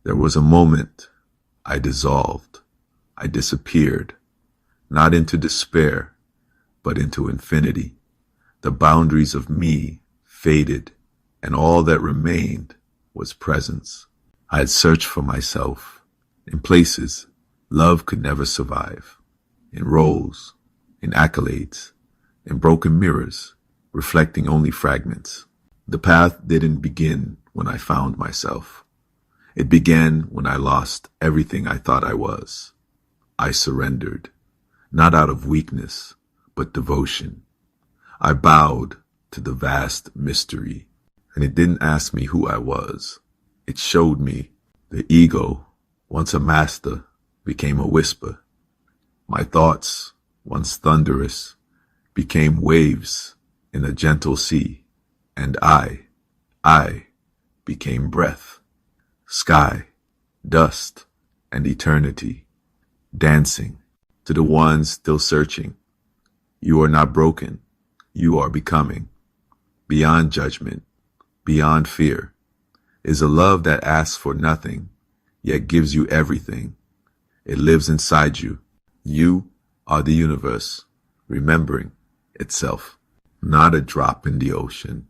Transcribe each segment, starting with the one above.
There was a moment I dissolved. I disappeared, not into despair, but into infinity. The boundaries of me faded, and all that remained was presence. I had searched for myself in places love could never survive, in roles, in accolades, in broken mirrors, reflecting only fragments. The path didn't begin when I found myself. It began when I lost everything I thought I was. I surrendered, not out of weakness, but devotion. I bowed to the vast mystery, and it didn't ask me who I was. It showed me. The ego, once a master, became a whisper. My thoughts, once thunderous, became waves in a gentle sea, and I became breath, sky, dust, and eternity, dancing to the ones still searching. You are not broken. You are becoming. Beyond judgment, beyond fear, is a love that asks for nothing, yet gives you everything. It lives inside you. You are the universe, remembering itself, not a drop in the ocean.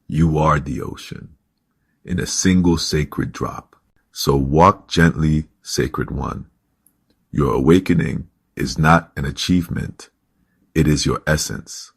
You are the ocean, in a single sacred drop. So walk gently, sacred one. Your awakening is not an achievement. It is your essence.